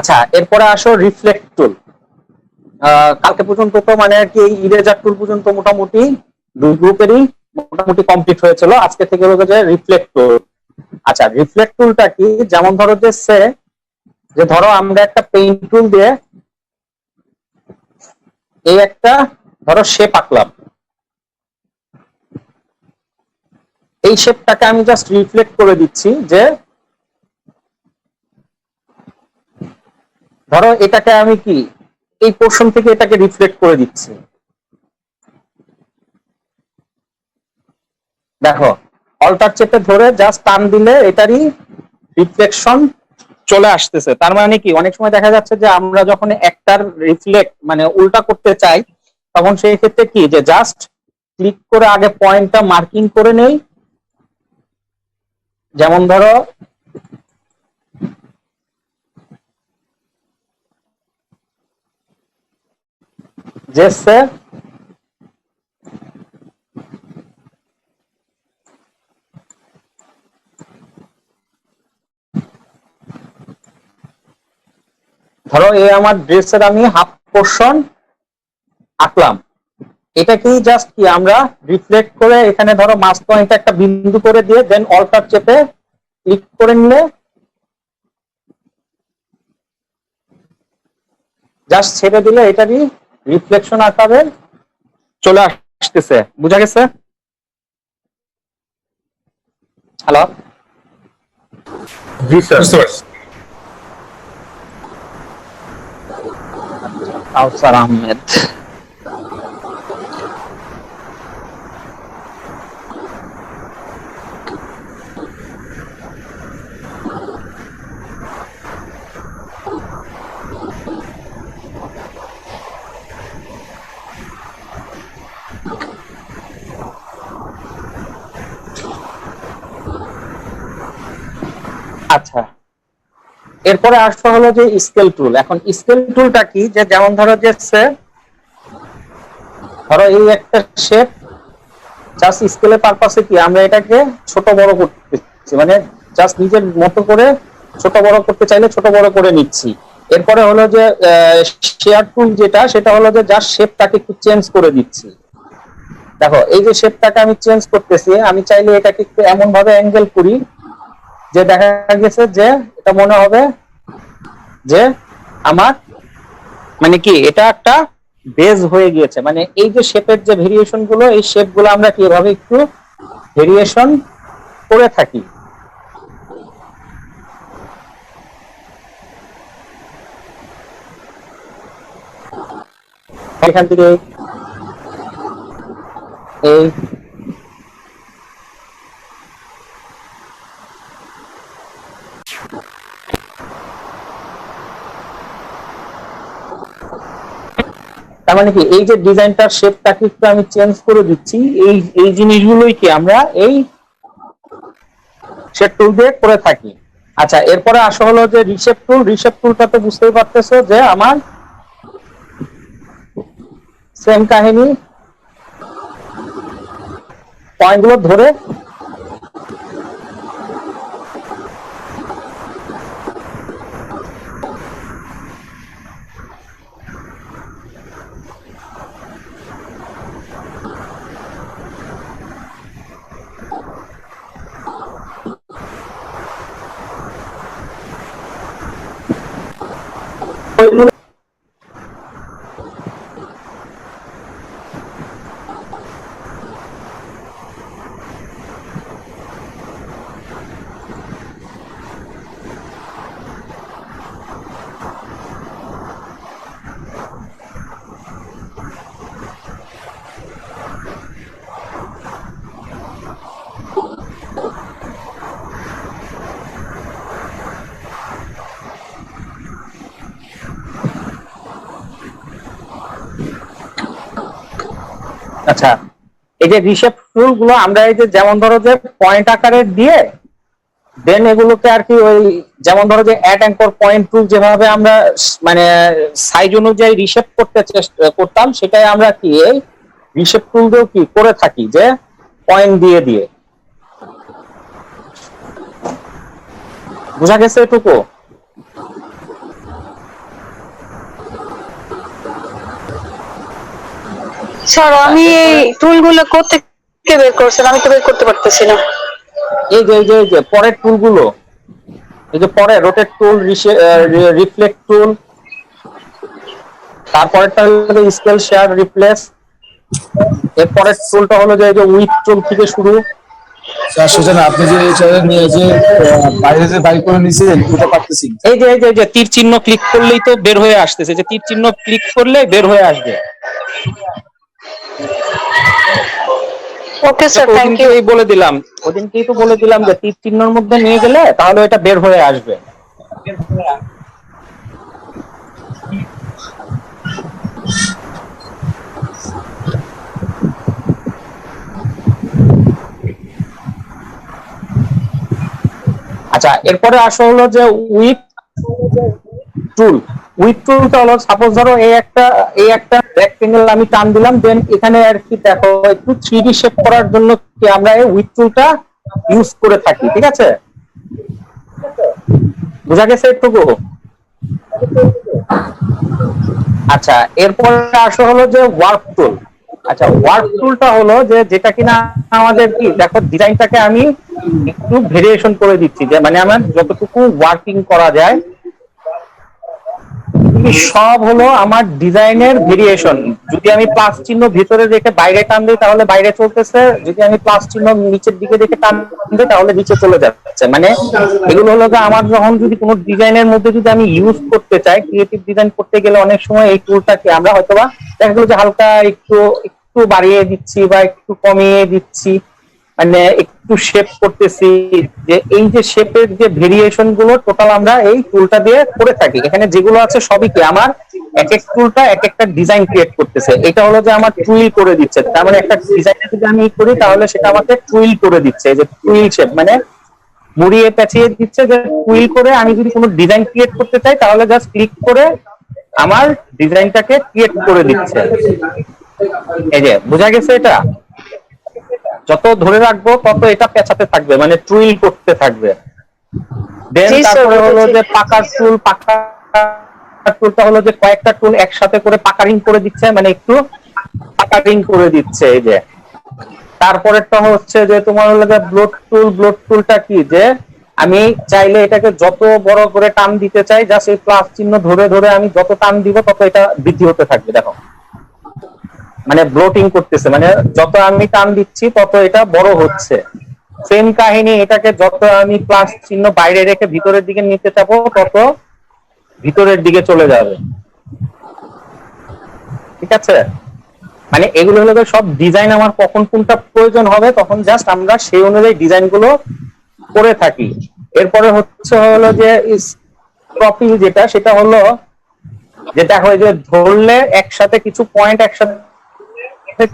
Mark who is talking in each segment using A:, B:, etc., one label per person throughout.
A: আচ্ছা, এরপরে আসো রিফ্লেক্ট টুল। কালকে পর্যন্ত তো মানে আর কি এই ইরেজার টুল পর্যন্ত মোটামুটি দুই গ্রুপেরই মোটামুটি কমপ্লিট হয়েছিল। আজকে থেকে হলো যে রিফ্লেক্ট টুল। আচ্ছা, রিফ্লেক্ট টুলটা কি? যেমন ধরো যে ধরো আমরা একটা পেইন্ট টুল দিয়ে এই একটা ধরো শেপ আঁকলাম, এই শেপটাকে আমি জাস্ট রিফ্লেক্ট করে দিচ্ছি। যে ধরো এটাকে আমি কি এই পোর্শন থেকে এটাকে রিফ্লেক্ট করে দিচ্ছি। দেখো, অল্টার চেপে ধরে জাস্ট টান দিলে এটারই রিফ্লেকশন চলে আসতেছে। তার মানে কি, অনেক সময় দেখা যাচ্ছে যে আমরা যখন একটার রিফ্লেক্ট মানে উল্টা করতে চাই, তখন সেই ক্ষেত্রে কি যে জাস্ট ক্লিক করে আগে পয়েন্টটা মার্কিং করে নেই। যেমন ধরো যে ধরো এই আমার ড্রেসের আমি হাফ পোর্শন আঁকলাম, এটা কি জাস্ট কি আমরা রিফ্লেক্ট করে এখানে ধরো মাস পয়েন্ট একটা বিন্দু করে দিয়ে দেন অল্টার চেপে ক্লিক করে নিলে জাস্ট ছেড়ে দিলে এটারই রিফ্লেকশন আকারে চলে আসতেছে। বুঝা গেছে? হ্যালো,
B: জি স্যার।
A: কাউসার আহমেদ। আচ্ছা, এরপরে আসতে হলো যে স্কেল টুল। এখন স্কেল টুলটা কি? যে যেমন ধরো ধরো এই একটা শেপ জাস্ট স্কেলের পারপাসে কি আমরা এটাকে ছোট বড় করতেছি, মানে জাস্ট নিজের মতো করে ছোট বড় করতে চাইলে ছোট বড় করে নিচ্ছি। এরপরে হলো যে শেয়ার টুল, যেটা সেটা হলো যে জাস্ট শেপটাকে একটু চেঞ্জ করে দিচ্ছি। দেখো, এই যে শেপটাকে আমি চেঞ্জ করতেছি, আমি চাইলে এটাকে একটু এমন ভাবে অ্যাঙ্গেল করি যে দেখা গেছে যে এটা মনে হবে যে আমার মানে কি এটা একটা বেজ হয়ে গিয়েছে। মানে এই যে শেপের যে ভেরিয়েশন গুলো, এই শেপ গুলো আমরা কি এভাবে একটু ভেরিয়েশন করে থাকি। এখান থেকে এই তার মানে কি এই যে ডিজাইনটার শেপটাকে একটু আমি চেঞ্জ করে দিচ্ছি। এই এই জিনিসগুলোই কি আমরা এই শেপ টুল দিয়ে করে থাকি। আচ্ছা, এরপরে আসা হলো যে রিশেপ টুল। রিশেপ টুলটা তো বুঝতেই পারতেছো যে আমার সেম কাহিনী, পয়েন্টগুলো ধরে আচ্ছা, এই যে রিশেপ টুল গুলো আমরা এই যে যেমন ধরো যে পয়েন্ট আকারে দিয়ে দেন এগুলোকে আর কি ওই যেমন ধরো যে অ্যাড অ্যাঙ্কর পয়েন্ট টুল যেভাবে আমরা মানে সাইজ অনুযায়ী রিশেপ করতে চেষ্টা করতাম, সেটাই আমরা কি এই রিশেপ টুল দিয়েও কি করে থাকি যে পয়েন্ট দিয়ে দিয়ে। বুঝা গেছে এটুকু?
B: স্যার আমি এই টুলগুলো কোত্থেকে বের করছেন? আমি তো বের করতে পারতেছি না।
A: এই যে পরের টুলগুলো, এই যে পরে রোটেট টুল, রিফ্লেক্ট টুল, তারপরেরটা হলো স্কেল, শেয়ার, রিপ্লেস। এরপরের টুলটা হলো যে এই যে উইথ টুল থেকে শুরু।
C: স্যার সেটা না, আপনি যে এটা নিয়ে যে বাইরে যে বাই করে নিয়েছিলেন ওটা পারতেছি না।
A: এই যে তীর চিহ্ন ক্লিক করলেই তো বের হয়ে আসতেছে, যে তীর চিহ্ন ক্লিক করলে বের হয়ে আসবে।
B: Okay sir, thank you.
A: ওদিনকেই তো বলে দিলাম যে তীর চিহ্নের মধ্যে নিয়ে গেলে তাহলে এটা বের হয়ে আসবে। আচ্ছা, এরপরে আসা হলো যে উইথ টুল। উইথ টুলটা হলো, সাপোজ ধরো এই একটা রেক্টেঙ্গেল আমি টান দিলাম, দেন এখানে আর কি দেখো একটু 3D শেপ করার জন্য কি আমরা এই উইথ টুলটা ইউজ করে থাকি, ঠিক আছে? বোঝা গেছে একটুকু? আচ্ছা, এরপরে আসা হলো যে ওয়ার্ক টুল। আচ্ছা, ওয়ার্ক টুলটা হলো যে যেটা কিনা আমাদের কি দেখো ডিজাইনটাকে আমি একটু ভেরিয়েশন করে দিচ্ছি, যে মানে আমার যতটুকু ওয়ার্কিং করা যায় সব হলো আমার ডিজাইনের ভেরিয়েশন। যদি আমি প্লাস চিহ্ন ভিতরে রেখে বাইরে টান দিই তাহলে বাইরে চলতেছে, যদি আমি প্লাস চিহ্ন নিচের দিকে রেখে টান দিই তাহলে নিচে চলে যাচ্ছে। মানে এগুলো হলো যে আমার যখন যদি কোনো ডিজাইনের মধ্যে যদি আমি ইউজ করতে চাই, ক্রিয়েটিভ ডিজাইন করতে গেলে অনেক সময় এই টুলটাকে আমরা হয়তোবা দেখা গেলো যে হালকা একটু একটু বাড়িয়ে দিচ্ছি বা একটু কমিয়ে দিচ্ছি, মানে একটু শেপ করতেছি, যে এই যে শেপের যে ভেরিয়েশন গুলো টোটাল আমরা এই টুলটা দিয়ে করে থাকি। এখানে যেগুলো আছে সবই কি আমার এক এক টুলটা এক একটা ডিজাইন ক্রিয়েট করতেছে। এটা হলো যে আমার টুইল করে দিচ্ছে, তার মানে একটা ডিজাইন যদি আমি করি তাহলে সেটা আমাকে টুইল করে দিচ্ছে। এই যে টুইল শেপ মানে মুড়িয়ে পেঁচিয়ে দিচ্ছে, যে টুইল করে আমি যদি কোনো ডিজাইন ক্রিয়েট করতে চাই তাহলে জাস্ট ক্লিক করে আমার ডিজাইনটাকে ক্রিয়েট করে দিচ্ছে। এই যে বোঝা গেছে? এটা যত ধরে রাখবো তত এটা পেঁচাতে থাকবে, মানে টুইল করতে থাকবে। দেন তারপরে হলো যে পাকার টুল। পাকার টুলটা হলো যে কয়েকটা টুল একসাথে করে পাকারিং করে দিচ্ছে, মানে একটু পাকারিং করে দিচ্ছে। এই যে তারপরেরটা হচ্ছে যে তোমার হলো যে ব্লোড টুল। ব্লোড টুলটা কি, যে আমি চাইলে এটাকে যত বড় করে টান দিতে চাই, জাস্ট এই প্লাস চিহ্ন ধরে ধরে আমি যত টান দিব তত এটা বৃদ্ধি হতে থাকবে। দেখো মানে ব্লোটিং করতেছে, মানে যত আমি টান দিচ্ছি তত এটা বড় হচ্ছে। সেম কাহিনী, এটাকে যত আমি প্লাস চিহ্ন বাইরে রেখে ভিতরের দিকে নিতে চাবো তত ভিতরের দিকে চলে যাবে, ঠিক আছে? মানে এগুলো হলো সব ডিজাইন, আমার কখন কোনটা প্রয়োজন হবে তখন জাস্ট আমরা সেই অনুযায়ী ডিজাইন গুলো করে থাকি। এরপরে হলো যে স্ক্রপিং, যেটা সেটা হলো যে দেখো যে ধরলে একসাথে কিছু পয়েন্ট একসাথে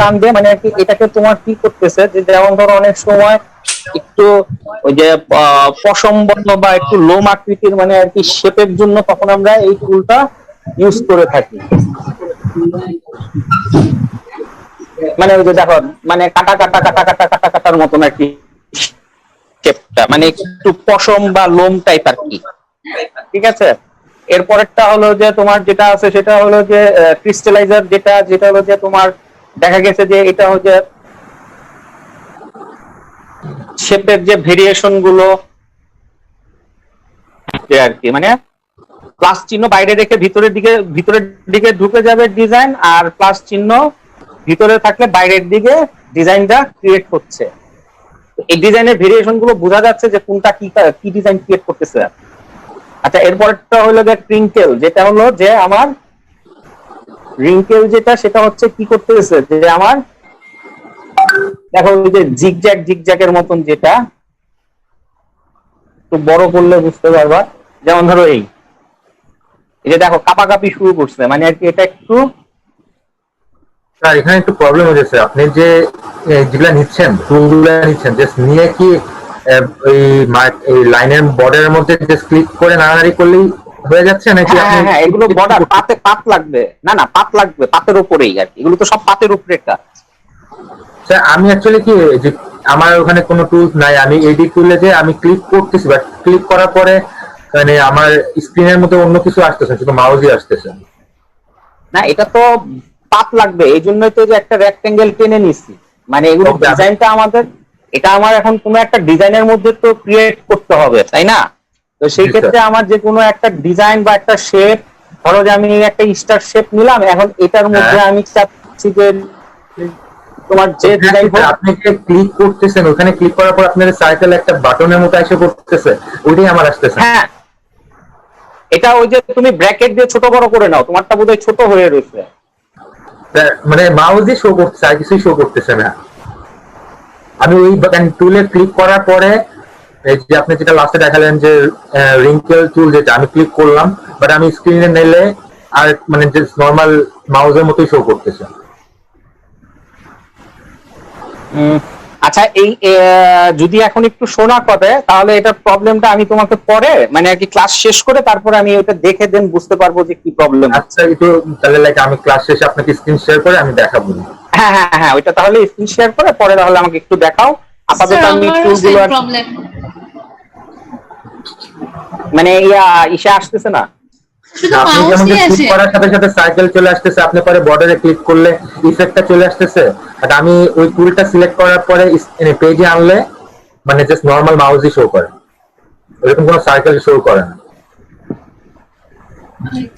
A: টান দিয়ে, মানে আর কি এটাকে তোমার কি করতেছে, যে যেমন ধরো অনেক সময় একটু ওই যে পশম বর্ণ বা একটু লোম আকৃতির মানে আর কি শেপের জন্য তখন আমরা এই টুলটা ইউজ করে থাকি। মানে ওই যে দেখো মানে কাটা কাটা কাটা কাটা কাটা কাটার মতন আর কি শেপটা, মানে একটু পশম বা লোম টাইপ আর কি, ঠিক আছে? এরপরেরটা হলো যে তোমার যেটা আছে সেটা হলো যে ক্রিস্টালাইজার, যেটা যেটা হলো যে তোমার দেখা গেছে যে এটা হচ্ছে শেপের যে ভেরিয়েশন গুলো আর কি, মানে প্লাস চিহ্ন বাইরে রেখে ভিতরের দিকে ঢুকে যাবে ডিজাইন, আর প্লাস চিহ্ন ভিতরে থাকলে বাইরের দিকে ডিজাইনটা ক্রিয়েট হচ্ছে। এই ডিজাইনের ভেরিয়েশন গুলো বোঝা যাচ্ছে যে কোনটা কি ডিজাইন ক্রিয়েট করতেছে। আচ্ছা, এরপরটা হলো যে ক্রিঙ্কেল, যেটা হলো যে আমার রিঙ্কেল, যেটা সেটা হচ্ছে কি করতেছে, যে আমার দেখো ওই যে জিগজ্যাগের মতন, যেটা একটু বড় করলে বুঝতে পারবা। যেমন ধরো এই যে দেখো কাপাকাপি শুরু করছে, মানে আর কি এটা একটু
D: স্যার এখানে একটু প্রবলেম হয়েছে। আপনি যে যেগুলা নিচ্ছেন, টুলগুলা নিচ্ছেন, জাস্ট নিয়ে কি এই লাইনের বর্ডারের মধ্যে জাস্ট ক্লিক করে নাড়ানাড়ি করলেই হয়ে যাচ্ছে নাকি?
A: হ্যাঁ, এগুলো বর্ডার পাত লাগবে না, না পাত লাগবে, পাতের উপরেই আর কি, এগুলো তো সব পাতের উপরে কাজ।
D: স্যার আমি অ্যাকচুয়ালি কি, যে আমার ওখানে কোনো টুলস নাই, আমি এডিট টুলে যে আমি ক্লিক করতেছি, বাট ক্লিক করার পরে মানে আমার স্ক্রিনের মধ্যে অন্য কিছু আসতেছে, শুধু মাউসই আসতেছে।
A: না, এটা তো পাত লাগবে, এই জন্যই তো যে একটা রেক্টেঙ্গেল টেনে নিছি। মানে এগুলো
D: Okay.
A: ডিজাইনটা আমাদের, এটা আমার এখন কোনো একটা ডিজাইনের মধ্যে তো ক্রিয়েট করতে হবে, তাই না? তো সেই
D: জি,
A: ক্ষেত্রে আমার যে কোনো একটা ডিজাইন বা একটা শেপ, ধরো যে আমি একটা স্টার শেপ নিলাম, এখন এটার মধ্যে
D: হ্যাঁ।
A: আমি চাচ্ছি যে তোমার যে ডিজাইন
D: আপনি যে ক্লিক করতেছেন, ওখানে ক্লিক করার পর আপনার সার্কেল একটা বাটনের মতো এসে করতেছে, ওইটাই আমার আসতেছে।
A: হ্যাঁ, এটা ওই যে তুমি ব্র্যাকেট দিয়ে ছোট বড় করে নাও, তোমারটা বোধহয় ছোট হয়ে রয়েছে।
D: মানে মাউসই শো করতেছে, আর কিছুই শো করতেছে না। আমি ওই টুলে ক্লিক করার পরে এই যে আপনি যেটা লাস্টে দেখালেন যে রিঙ্কেল টুল, যেটা আমি ক্লিক করলাম, বাট আমি স্ক্রিনে নিলে আর মানে যে নর্মাল মাউসের মতোই শো করতেছে।
A: আচ্ছা, এই যদি এখন একটু শোনা করে, তাহলে এটার প্রবলেমটা আমি তোমাকে পরে মানে আর কি ক্লাস শেষ করে তারপরে আমি ওটা দেখে দেন বুঝতে পারবো যে কি প্রবলেম।
D: আচ্ছা, একটু তাহলে লাইক আমি ক্লাস শেষে আপনাকে স্ক্রিন শেয়ার করে আমি দেখাবো।
A: হ্যাঁ হ্যাঁ হ্যাঁ, ওইটা তাহলে স্ক্রিন শেয়ার করে পরে তাহলে আমাকে একটু দেখাও। আপাতত আমি টুলগুলো
E: প্রবলেম
A: মানে ইসে আসতেছে না।
E: শুধু
D: আপনি যেমন
E: মাউসই
D: ক্লিক
E: আছে।
D: করার সাথে সাথে সাইকেল চলে আসতেছে, আপনি পরে বর্ডারে ক্লিক করলে ইফেক্টটা চলে আসতেছে। আর আমি ওই টুলটা সিলেক্ট করার পরে পেজে আনলে মানে জাস্ট নরমাল মাউসই শো করে, এরকম কোনো সার্কেল শো করে না।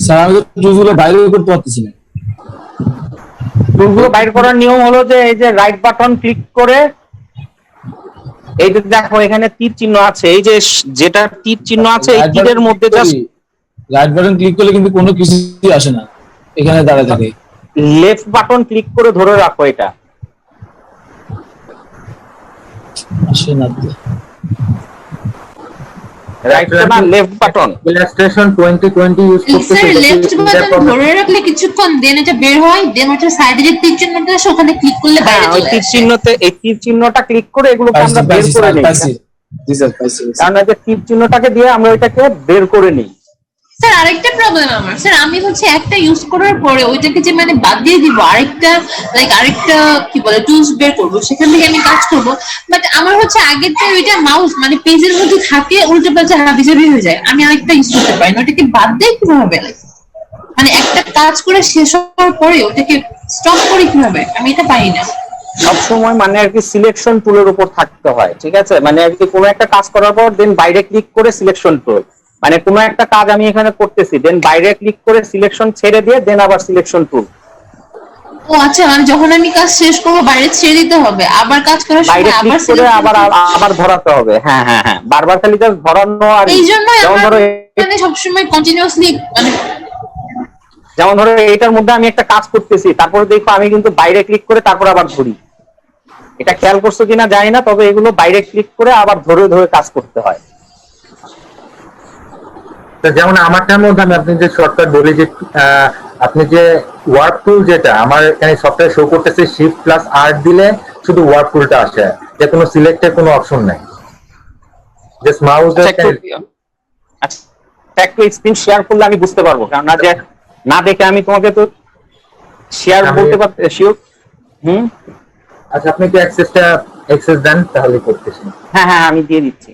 C: স্যার আমি তো টুলগুলো বাইরে করতে পারতেছি না।
A: টুলগুলো বাইর করার নিয়ম হলো যে এই যে রাইট বাটন ক্লিক করে, এই যে দেখো এখানে তীর চিহ্ন আছে, এই যে যেটা তীর চিহ্ন আছে এই তীরের মধ্যে জাস্ট
C: রাইট বাটন ক্লিক করলে কিন্তু কোনো কিছুই আসে না, এখানে দাঁড়ায় থাকে।
A: লেফট বাটন ক্লিক করে ধরে রাখো, এটা
C: আসে না তো।
A: রাইট না লেফট বাটন।
D: ইলাস্ট্রেশন 2020 ইউজ করতেছে,
E: স্যার
D: এটা
E: লেফট
D: কি
E: বাটন
D: problem?
E: ধরে রাখলে কিছুক্ষণ দেন এটা বের হয়, দেন ওটা সাইডে যে তীর চিহ্নটা আছে ওখানে ক্লিক করলে বাইরে
A: হ্যাঁ, ওই
E: চলে
A: তীর
E: আসে।
A: চিহ্নতে, এই তীর চিহ্নটা ক্লিক করে এগুলোকে আমরা বের
C: পাইছি,
A: করে
C: স্যার,
A: নিই,
C: পাইছি। জি স্যার, পাইছি।
A: কারণ এই যে তীর চিহ্নটাকে দিয়ে আমরা ওইটাকে বের করে নিই।
E: স্যার আরেকটা প্রবলেম আমার, স্যার আমি হচ্ছে একটা ইউজ করার পরে ওইটাকে যে মানে বাদ দিয়ে দিব, আরেকটা লাইক আরেকটা কি বলে টুলস বের করবো, সেখান থেকে আমি কাজ করব, বাট আমার হচ্ছে আগের যে ওইটা মাউস মানে পেজের মধ্যে থাকে, উল্টো পাল্টা হাবিজাবি হয়ে যায়, আমি আরেকটা ইউজ করতে পারি না, ওটাকে বাদ দিয়ে কিভাবে মানে একটা কাজ করে শেষ হওয়ার পরে ওটাকে স্টপ করি কিভাবে, আমি এটা পারি না।
A: সবসময় মানে আর কি সিলেকশন টুলের উপর থাকতে হয়, ঠিক আছে? মানে আর কি কোনো একটা কাজ করার পর দেন বাইরে ক্লিক করে সিলেকশন টুল, মানে কোনো একটা কাজ আমি এখানে করতেছি, দেন বাইরে ক্লিক করে সিলেকশন ছেড়ে দিয়ে দেন আবার সিলেকশন টুল।
E: ও আচ্ছা, মানে যখন আমি কাজ শেষ করবো বাইরে ছেড়ে দিতে হবে, আবার কাজ করার
A: বাইরে
E: সময় আবার
A: ক্লিক করে
E: select
A: আবার
E: করতে হবে।
A: আবার ধরাতে হবে। হ্যাঁ হ্যাঁ হ্যাঁ, বারবার খালি জাস্ট ধরানো। আর
E: এই জন্যই
A: যেমন
E: আমার
A: ধরো
E: মানে সবসময় কন্টিনিউয়াসলি মানে
A: যেমন ধরো এটার মধ্যে আমি একটা কাজ করতেছি, তারপরে দেখো আমি কিন্তু বাইরে ক্লিক করে তারপর আবার ধরি। এটা খেয়াল করছো কিনা জানি না, তবে এগুলো বাইরে ক্লিক করে আবার ধরে ধরে কাজ করতে হয়।
D: তো যেমন আমারটার মধ্যে আমি আপনি যে শর্টকাট বলি যে আপনি যে ওয়ার্ক টুল, যেটা আমার এখানে সফটওয়্যার শো করতেছে, শিফট প্লাস আর দিলে শুধু ওয়ার্ক টুলটা আসে, যে কোনো সিলেক্টের কোনো অপশন নাই, জাস্ট মাউস
A: একটু স্ক্রিন শেয়ার করলে আমি বুঝতে পারবো, কারণ না যে না দেখে আমি তোমাকে তো শেয়ার বলতে পারতে শিওর।
D: আচ্ছা, আপনি কি অ্যাক্সেস দেন তাহলে করতেছেন।
A: হ্যাঁ হ্যাঁ, আমি দিয়ে দিচ্ছি।